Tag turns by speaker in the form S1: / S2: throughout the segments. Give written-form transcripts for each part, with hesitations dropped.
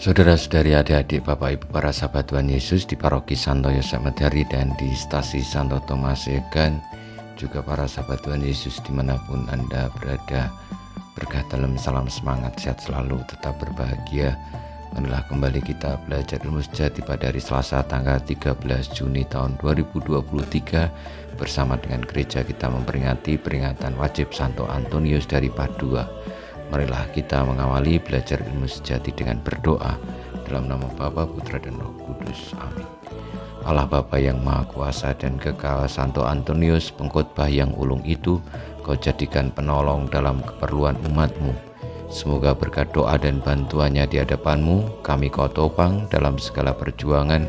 S1: Saudara-saudari, adik-adik, Bapak Ibu, para sahabat Tuhan Yesus di Paroki Santo Yosef Medari dan di Stasi Santo Thomas Yegan, juga para sahabat Tuhan Yesus dimanapun Anda berada, berkah dalam salam semangat, sehat selalu, tetap berbahagia. Marilah kembali kita belajar ilmu sejati pada hari Selasa tanggal 13 Juni tahun 2023 bersama dengan gereja kita memperingati peringatan wajib Santo Antonius dari Padua. Marilah kita mengawali belajar ilmu sejati dengan berdoa dalam nama Bapa, Putra, dan Roh Kudus. Amin. Allah Bapa yang Maha Kuasa dan Kekal, Santo Antonius pengkhotbah yang ulung itu Kau jadikan penolong dalam keperluan umat-Mu. Semoga berkat doa dan bantuannya di hadapan-Mu, kami Kau topang dalam segala perjuangan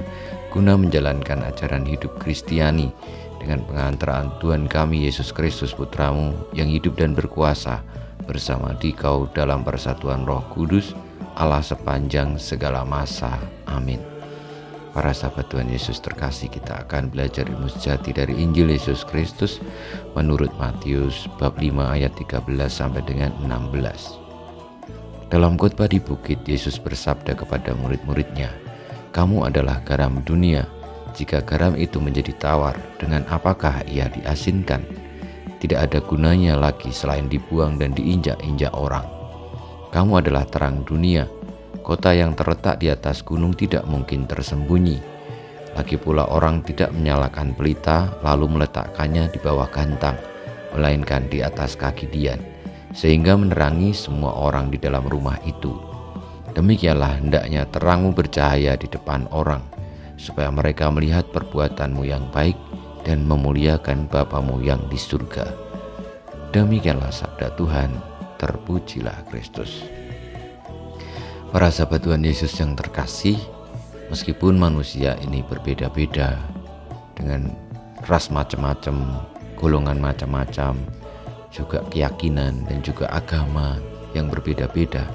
S1: guna menjalankan ajaran hidup Kristiani dengan pengantaraan Tuhan kami Yesus Kristus Putra-Mu yang hidup dan berkuasa bersama Dikau dalam persatuan Roh Kudus, Allah sepanjang segala masa. Amin. Para sahabat Tuhan Yesus terkasih, kita akan belajar ilmu sejati dari Injil Yesus Kristus menurut Matius bab 5 ayat 13 sampai dengan 16. Dalam khotbah di bukit, Yesus bersabda kepada murid-muridnya, "Kamu adalah garam dunia. Jika garam itu menjadi tawar, dengan apakah ia diasinkan? Tidak ada gunanya lagi selain dibuang dan diinjak-injak orang. Kamu adalah terang dunia. Kota yang terletak di atas gunung tidak mungkin tersembunyi. Lagi pula orang tidak menyalakan pelita lalu meletakkannya di bawah gantang, melainkan di atas kaki dian, sehingga menerangi semua orang di dalam rumah itu. Demikianlah hendaknya terangmu bercahaya di depan orang, supaya mereka melihat perbuatanmu yang baik dan memuliakan Bapamu yang di surga." Demikianlah sabda Tuhan, terpujilah Kristus. Para sahabat Tuhan Yesus yang terkasih, meskipun manusia ini berbeda-beda dengan ras macam-macam, golongan macam-macam, juga keyakinan dan juga agama yang berbeda-beda,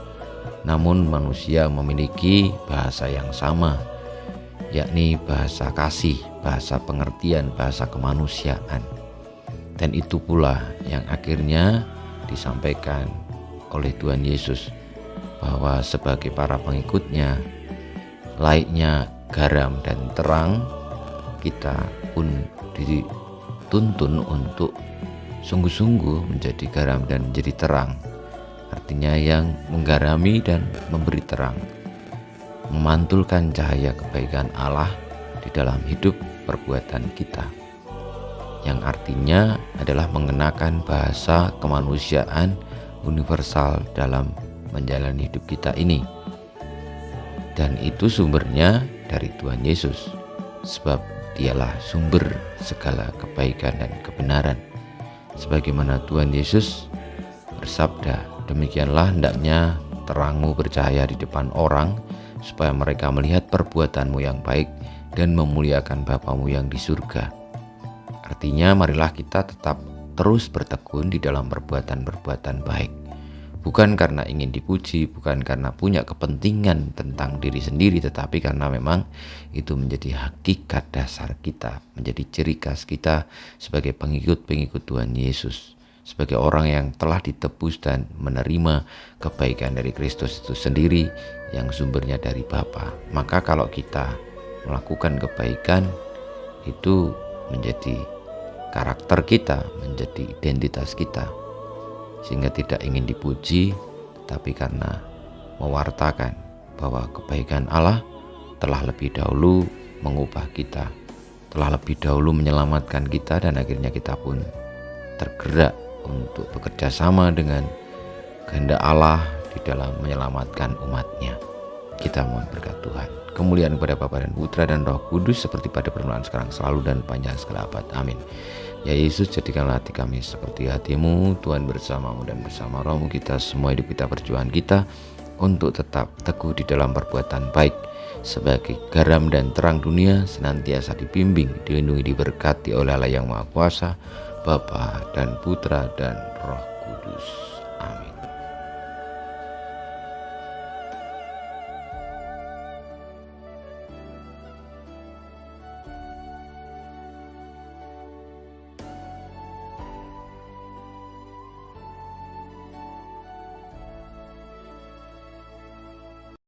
S1: namun manusia memiliki bahasa yang sama, yakni bahasa kasih, bahasa pengertian, bahasa kemanusiaan. Dan itu pula yang akhirnya disampaikan oleh Tuhan Yesus, bahwa sebagai para pengikutnya, layaknya garam dan terang, kita pun dituntun untuk sungguh-sungguh menjadi garam dan menjadi terang. Artinya yang menggarami dan memberi terang, memantulkan cahaya kebaikan Allah di dalam hidup perbuatan kita, yang artinya adalah mengenakan bahasa kemanusiaan universal dalam menjalani hidup kita ini. Dan itu sumbernya dari Tuhan Yesus, sebab Dialah sumber segala kebaikan dan kebenaran. Sebagaimana Tuhan Yesus bersabda, "Demikianlah hendaknya terangmu bercahaya di depan orang, supaya mereka melihat perbuatanmu yang baik dan memuliakan Bapamu yang di surga." Artinya marilah kita tetap terus bertekun di dalam perbuatan-perbuatan baik, bukan karena ingin dipuji, bukan karena punya kepentingan tentang diri sendiri, tetapi karena memang itu menjadi hakikat dasar kita, menjadi ciri khas kita sebagai pengikut-pengikut Tuhan Yesus, sebagai orang yang telah ditebus dan menerima kebaikan dari Kristus itu sendiri yang sumbernya dari Bapa. Maka kalau kita melakukan kebaikan, itu menjadi karakter kita, menjadi identitas kita, sehingga tidak ingin dipuji, tetapi karena mewartakan bahwa kebaikan Allah telah lebih dahulu mengubah kita, telah lebih dahulu menyelamatkan kita, dan akhirnya kita pun tergerak untuk bekerja sama dengan kehendak Allah di dalam menyelamatkan umatnya. Kita mohon berkat Tuhan. Kemuliaan kepada Bapa dan Putra dan Roh Kudus, seperti pada permulaan, sekarang, selalu, dan panjang segala abad. Amin. Ya Yesus, jadikanlah hati kami seperti hati-Mu. Tuhan bersama-Mu dan bersama Roh-Mu, kita semua hidup kita, perjuangan kita untuk tetap teguh di dalam perbuatan baik, sebagai garam dan terang dunia, senantiasa dibimbing, dilindungi, diberkati oleh Allah yang Maha Kuasa, Bapa dan Putra dan Roh Kudus.